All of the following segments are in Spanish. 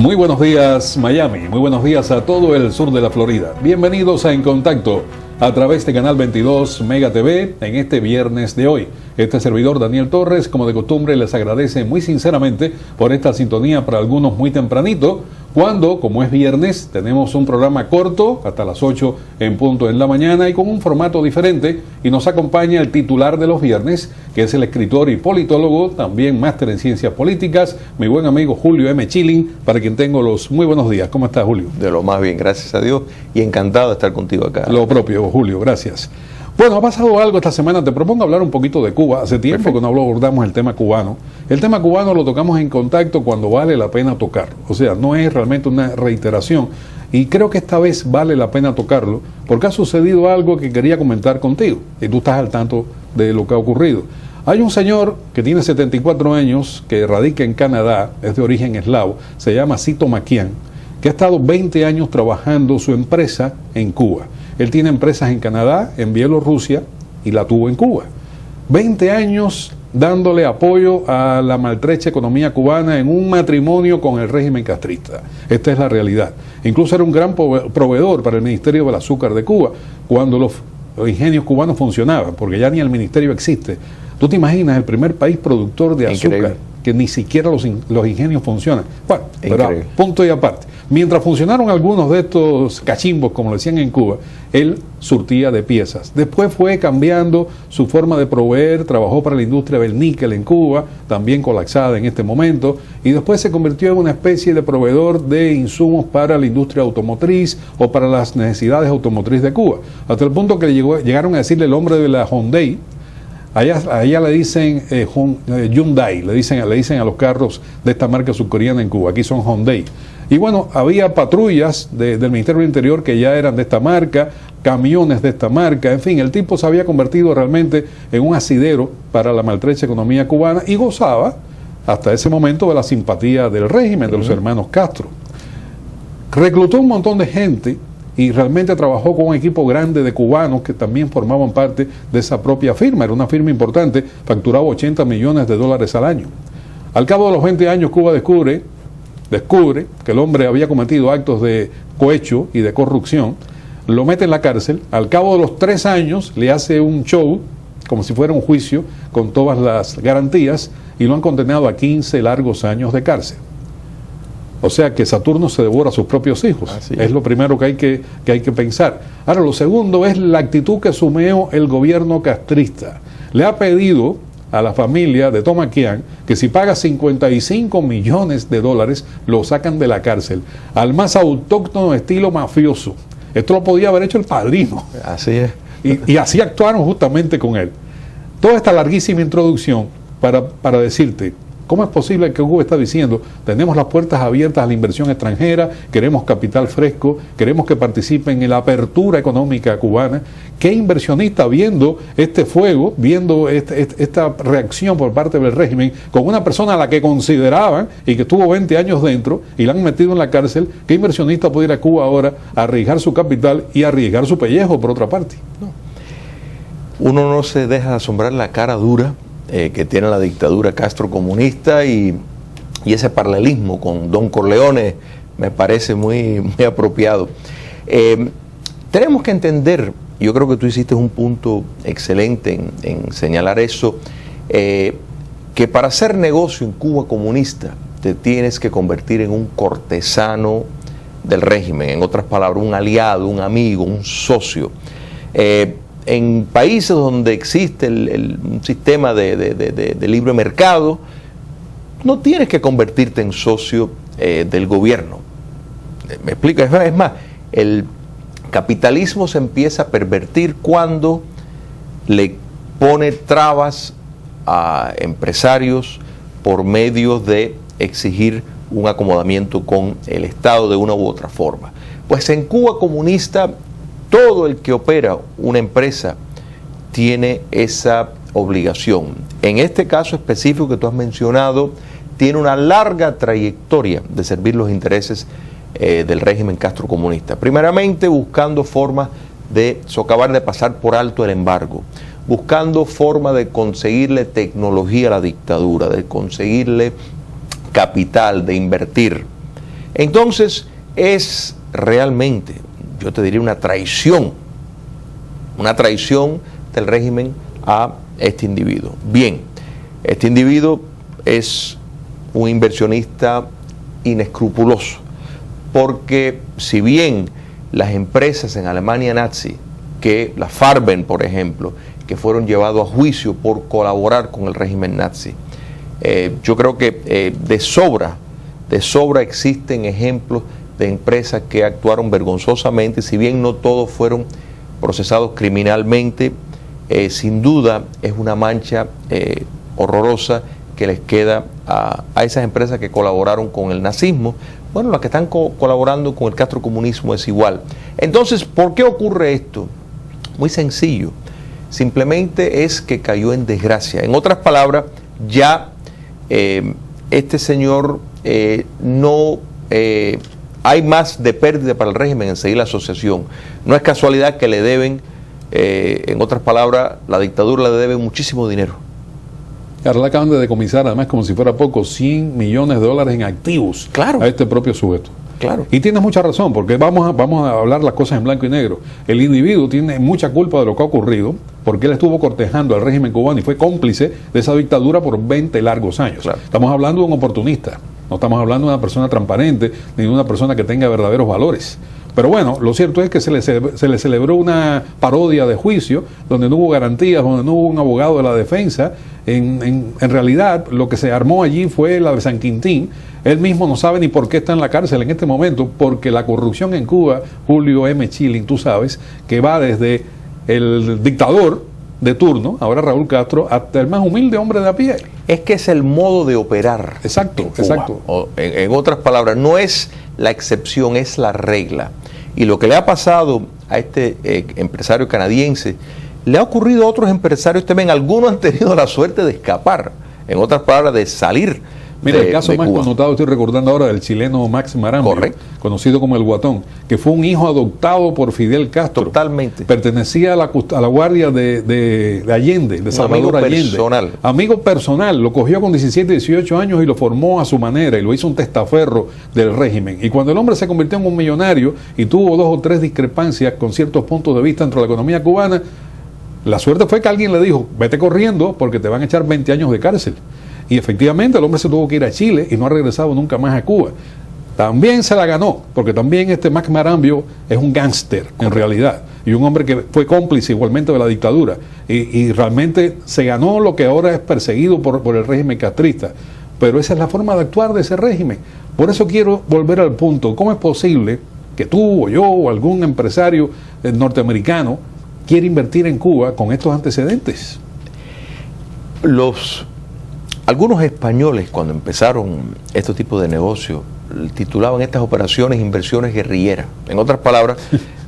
Muy buenos días Miami, muy buenos días a todo el sur de la Florida. Bienvenidos a En Contacto a través de Canal 22 Mega TV en este viernes de hoy. Este servidor Daniel Torres, como de costumbre, les agradece muy sinceramente por esta sintonía, para algunos muy tempranito, cuando, como es viernes, tenemos un programa corto hasta las 8 en punto en la mañana y con un formato diferente, y nos acompaña el titular de los viernes, que es el escritor y politólogo, también máster en ciencias políticas, mi buen amigo Julio M. Chilling, para quien tengo los muy buenos días. ¿Cómo estás, Julio? De lo más bien, gracias a Dios, y encantado de estar contigo acá. Lo propio, Julio, gracias. Bueno, ha pasado algo esta semana. Te propongo hablar un poquito de Cuba. Hace tiempo Perfecto. Que no abordamos el tema cubano. El tema cubano lo tocamos en Contacto cuando vale la pena tocarlo. O sea, no es realmente una reiteración. Y creo que esta vez vale la pena tocarlo porque ha sucedido algo que quería comentar contigo. Y tú estás al tanto de lo que ha ocurrido. Hay un señor que tiene 74 años, que radica en Canadá, es de origen eslavo, se llama Cito Maquián, que ha estado 20 años trabajando su empresa en Cuba. Él tiene empresas en Canadá, en Bielorrusia y la tuvo en Cuba. 20 años dándole apoyo a la maltrecha economía cubana en un matrimonio con el régimen castrista. Esta es la realidad. Incluso era un gran proveedor para el Ministerio del Azúcar de Cuba cuando los ingenios cubanos funcionaban, porque ya ni el ministerio existe. ¿Tú te imaginas el primer país productor de azúcar? Increíble. Que ni siquiera los ingenios funcionan? Bueno, pero punto y aparte. Mientras funcionaron algunos de estos cachimbos, como lo decían en Cuba, él surtía de piezas. Después fue cambiando su forma de proveer, trabajó para la industria del níquel en Cuba, también colapsada en este momento, y después se convirtió en una especie de proveedor de insumos para la industria automotriz o para las necesidades automotrices de Cuba. Hasta el punto que llegaron a decirle el hombre de la Hyundai. Allá le dicen Hyundai, le dicen a los carros de esta marca surcoreana en Cuba. Aquí son Hyundai. Y bueno, había patrullas del Ministerio del Interior que ya eran de esta marca, camiones de esta marca, en fin, el tipo se había convertido realmente en un asidero para la maltrecha economía cubana y gozaba hasta ese momento de la simpatía del régimen, de los hermanos Castro. Reclutó un montón de gente y realmente trabajó con un equipo grande de cubanos que también formaban parte de esa propia firma. Era una firma importante, facturaba $80 millones al año. Al cabo de los 20 años, Cuba descubre que el hombre había cometido actos de cohecho y de corrupción, lo mete en la cárcel. Al cabo de los 3 años le hace un show, como si fuera un juicio, con todas las garantías, y lo han condenado a 15 largos años de cárcel. O sea que Saturno se devora a sus propios hijos. Es lo primero que hay que pensar. Ahora, lo segundo es la actitud que asumió el gobierno castrista. Le ha pedido a la familia de Tomaquián que si paga $55 millones, lo sacan de la cárcel. Al más autóctono estilo mafioso. Esto lo podía haber hecho el padrino. Así es. Y así actuaron justamente con él. Toda esta larguísima introducción para decirte, ¿cómo es posible que Cuba está diciendo, tenemos las puertas abiertas a la inversión extranjera, queremos capital fresco, queremos que participen en la apertura económica cubana? ¿Qué inversionista viendo este fuego, viendo esta reacción por parte del régimen con una persona a la que consideraban y que estuvo 20 años dentro y la han metido en la cárcel? ¿Qué inversionista puede ir a Cuba ahora a arriesgar su capital y arriesgar su pellejo por otra parte? No. Uno no se deja asombrar la cara dura que tiene la dictadura Castro comunista y ese paralelismo con Don Corleone me parece muy apropiado. Tenemos que entender, yo creo que tú hiciste un punto excelente en señalar eso, que para hacer negocio en Cuba comunista te tienes que convertir en un cortesano del régimen, en otras palabras, un aliado, un amigo, un socio. En países donde existe un sistema de libre mercado, no tienes que convertirte en socio del gobierno. ¿Me explico? Es más, el capitalismo se empieza a pervertir cuando le pone trabas a empresarios por medio de exigir un acomodamiento con el Estado de una u otra forma. Pues en Cuba comunista, todo el que opera una empresa tiene esa obligación. En este caso específico que tú has mencionado, tiene una larga trayectoria de servir los intereses del régimen Castro comunista. Primeramente buscando formas de socavar, de pasar por alto el embargo, buscando forma de conseguirle tecnología a la dictadura, de conseguirle capital, de invertir. Entonces, es realmente, yo te diría, una traición del régimen a este individuo. Bien, este individuo es un inversionista inescrupuloso, porque si bien las empresas en Alemania nazi, que la Farben, por ejemplo, que fueron llevados a juicio por colaborar con el régimen nazi, yo creo que de sobra existen ejemplos de empresas que actuaron vergonzosamente, si bien no todos fueron procesados criminalmente, sin duda es una mancha horrorosa que les queda a esas empresas que colaboraron con el nazismo. Bueno, las que están colaborando con el castrocomunismo es igual. Entonces, ¿por qué ocurre esto? Muy sencillo, simplemente es que cayó en desgracia. En otras palabras, ya este señor no hay más de pérdida para el régimen en seguir la asociación. No es casualidad que le deben, en otras palabras, la dictadura le debe muchísimo dinero. Ahora le acaban de decomisar, además, como si fuera poco, $100 millones en activos, claro, a este propio sujeto. Claro. Y tienes mucha razón, porque vamos a hablar las cosas en blanco y negro. El individuo tiene mucha culpa de lo que ha ocurrido, porque él estuvo cortejando al régimen cubano y fue cómplice de esa dictadura por 20 largos años. Claro. Estamos hablando de un oportunista, no estamos hablando de una persona transparente, ni de una persona que tenga verdaderos valores. Pero bueno, lo cierto es que se le celebró una parodia de juicio, donde no hubo garantías, donde no hubo un abogado de la defensa. En realidad, lo que se armó allí fue la de San Quintín. Él mismo no sabe ni por qué está en la cárcel en este momento, porque la corrupción en Cuba, Julio M. Chilling, tú sabes, que va desde el dictador de turno, ahora Raúl Castro, hasta el más humilde hombre de a pie. Es que es el modo de operar. Exacto, exacto. En otras palabras, no es la excepción, es la regla. Y lo que le ha pasado a este empresario canadiense, le ha ocurrido a otros empresarios también. Algunos han tenido la suerte de escapar, en otras palabras, de salir. Mira, el caso más connotado, estoy recordando ahora, del chileno Max Marambio, conocido como el Guatón, que fue un hijo adoptado por Fidel Castro. Totalmente. Pertenecía a la guardia de Allende, de Salvador Allende. Personal. Amigo personal. Lo cogió con 17, 18 años y lo formó a su manera y lo hizo un testaferro del régimen. Y cuando el hombre se convirtió en un millonario y tuvo 2 o 3 discrepancias con ciertos puntos de vista dentro de la economía cubana, la suerte fue que alguien le dijo, vete corriendo porque te van a echar 20 años de cárcel. Y efectivamente el hombre se tuvo que ir a Chile y no ha regresado nunca más a Cuba. También se la ganó, porque también este Max Marambio es un gángster en realidad, y un hombre que fue cómplice igualmente de la dictadura, y realmente se ganó lo que ahora es perseguido por el régimen castrista. Pero esa es la forma de actuar de ese régimen. Por eso quiero volver al punto, ¿cómo es posible que tú o yo o algún empresario norteamericano quiere invertir en Cuba con estos antecedentes? Algunos españoles, cuando empezaron estos tipos de negocios, titulaban estas operaciones inversiones guerrilleras. En otras palabras,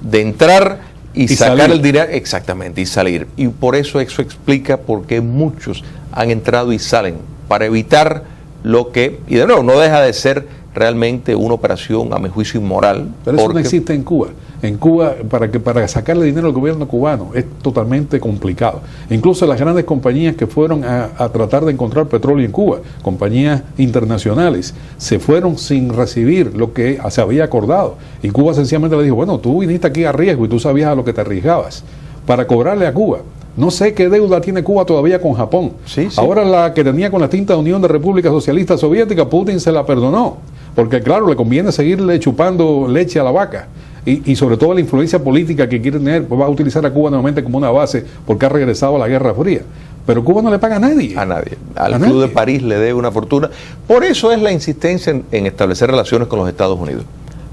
de entrar y sacar salir. El dinero, exactamente, y salir. Y por eso explica por qué muchos han entrado y salen, para evitar lo que, y de nuevo, no deja de ser realmente una operación, a mi juicio, inmoral. Pero eso no existe en Cuba. En Cuba, para sacarle dinero al gobierno cubano es totalmente complicado. Incluso las grandes compañías que fueron a tratar de encontrar petróleo en Cuba, compañías internacionales, se fueron sin recibir lo que se había acordado. Y Cuba sencillamente le dijo, bueno, tú viniste aquí a riesgo y tú sabías a lo que te arriesgabas para cobrarle a Cuba. No sé qué deuda tiene Cuba todavía con Japón. Sí. Ahora la que tenía con la extinta Unión de Repúblicas Socialistas Soviéticas, Putin se la perdonó. Porque claro, le conviene seguirle chupando leche a la vaca. Y sobre todo la influencia política que quiere tener, pues va a utilizar a Cuba nuevamente como una base porque ha regresado a la Guerra Fría. Pero Cuba no le paga a nadie. A nadie. Al Club de París le debe una fortuna. Por eso es la insistencia en establecer relaciones con los Estados Unidos.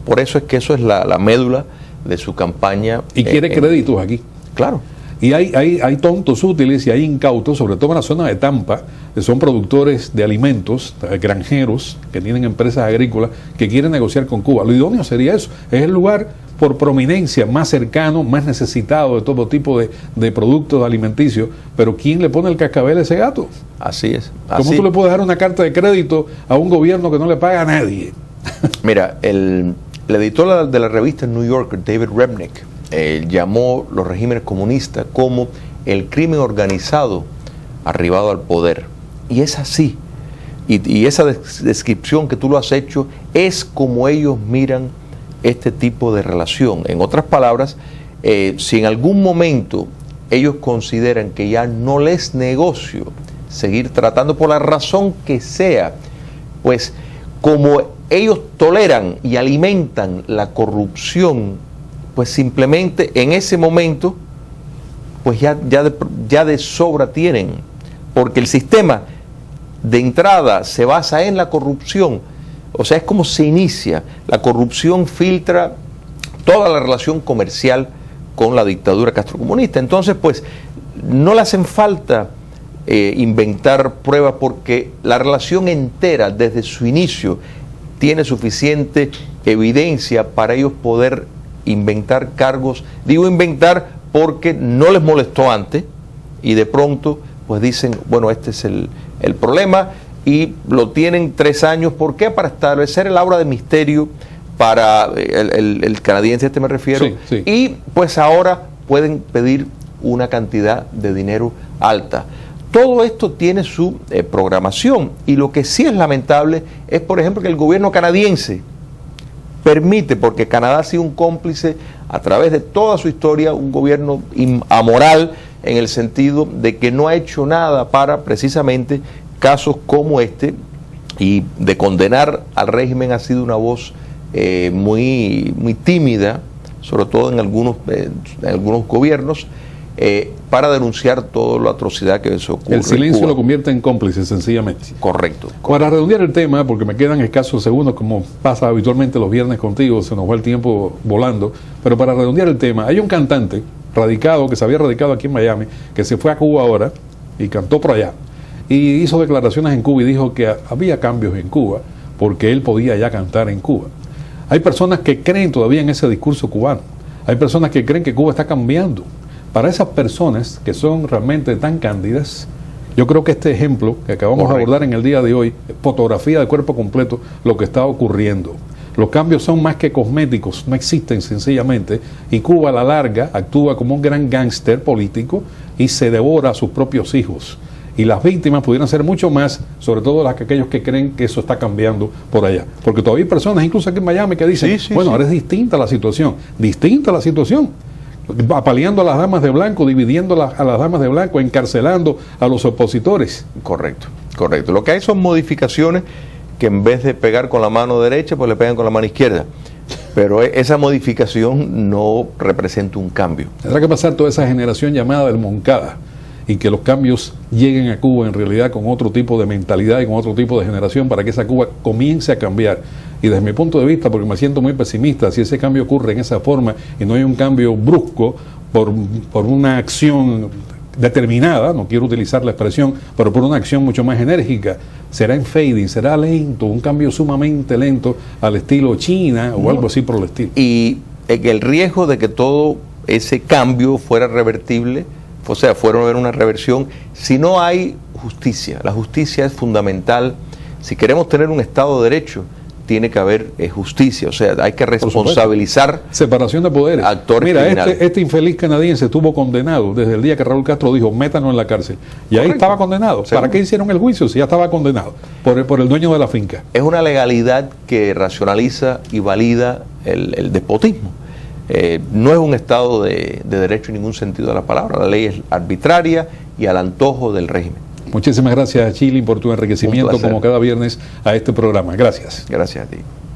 Por eso es que eso es la médula de su campaña. Y quiere créditos aquí. Claro. Y hay tontos útiles y hay incautos, sobre todo en la zona de Tampa, que son productores de alimentos, granjeros, que tienen empresas agrícolas, que quieren negociar con Cuba. Lo idóneo sería eso. Es el lugar por prominencia más cercano, más necesitado de todo tipo de productos alimenticios. Pero ¿quién le pone el cascabel a ese gato? Así es. ¿Cómo tú le puedes dar una carta de crédito a un gobierno que no le paga a nadie? Mira, el editor de la revista New Yorker, David Remnick, llamó los regímenes comunistas como el crimen organizado arribado al poder. Y es así. y esa descripción que tú lo has hecho es como ellos miran este tipo de relación. En otras palabras, si en algún momento ellos consideran que ya no les negocio seguir tratando por la razón que sea, pues como ellos toleran y alimentan la corrupción, pues simplemente en ese momento pues ya de sobra tienen, porque el sistema de entrada se basa en la corrupción. O sea, es como se inicia. La corrupción filtra toda la relación comercial con la dictadura castrocomunista. Entonces, pues, no le hacen falta inventar pruebas, porque la relación entera, desde su inicio, tiene suficiente evidencia para ellos poder inventar cargos. Digo inventar porque no les molestó antes, y de pronto, pues dicen, bueno, este es el problema, y lo tienen 3 años. ¿Por qué? Para establecer el aura de misterio para el canadiense, me refiero. Sí, sí. Y pues ahora pueden pedir una cantidad de dinero alta. Todo esto tiene su programación, y lo que sí es lamentable es, por ejemplo, que el gobierno canadiense permite, porque Canadá ha sido un cómplice a través de toda su historia, un gobierno amoral, en el sentido de que no ha hecho nada para precisamente casos como este, y de condenar al régimen ha sido una voz muy, muy tímida, sobre todo en algunos gobiernos, para denunciar toda la atrocidad que eso ocurre. El silencio lo convierte en cómplice, sencillamente. Correcto. Para redondear el tema, porque me quedan escasos segundos, como pasa habitualmente los viernes contigo, se nos va el tiempo volando, pero para redondear el tema, hay un cantante radicado, que se había radicado aquí en Miami, que se fue a Cuba ahora y cantó por allá, y hizo declaraciones en Cuba y dijo que había cambios en Cuba porque él podía ya cantar en Cuba. Hay personas que creen todavía en ese discurso cubano, hay personas que creen que Cuba está cambiando. Para esas personas que son realmente tan cándidas, yo creo que este ejemplo que acabamos de abordar en el día de hoy, fotografía de cuerpo completo, lo que está ocurriendo. Los cambios son más que cosméticos, no existen sencillamente, y Cuba a la larga actúa como un gran gángster político y se devora a sus propios hijos. Y las víctimas pudieran ser mucho más, sobre todo aquellos que creen que eso está cambiando por allá. Porque todavía hay personas, incluso aquí en Miami, que dicen, ahora es distinta la situación, apaleando a las damas de blanco, dividiendo a las damas de blanco, encarcelando a los opositores. Correcto, correcto. Lo que hay son modificaciones que en vez de pegar con la mano derecha, pues le pegan con la mano izquierda. Pero esa modificación no representa un cambio. Tendrá que pasar toda esa generación llamada del Moncada, y que los cambios lleguen a Cuba en realidad con otro tipo de mentalidad y con otro tipo de generación, para que esa Cuba comience a cambiar. Y desde mi punto de vista, porque me siento muy pesimista, si ese cambio ocurre en esa forma y no hay un cambio brusco por una acción determinada, no quiero utilizar la expresión, pero por una acción mucho más enérgica, será en fading, será lento, un cambio sumamente lento al estilo China o algo así por el estilo. Y el riesgo de que todo ese cambio fuera revertible, o sea, fuera a haber una reversión, si no hay justicia. La justicia es fundamental. Si queremos tener un Estado de Derecho, tiene que haber justicia, o sea, hay que responsabilizar. Separación de poderes. Actores Mira, criminales. este infeliz canadiense estuvo condenado desde el día que Raúl Castro dijo, métanos en la cárcel. Y ahí estaba condenado. Seguro. ¿Para qué hicieron el juicio si ya estaba condenado? Por el dueño de la finca. Es una legalidad que racionaliza y valida el despotismo. No es un Estado de derecho en ningún sentido de la palabra. La ley es arbitraria y al antojo del régimen. Muchísimas gracias, Chilin, por tu enriquecimiento como cada viernes a este programa. Gracias. Gracias a ti.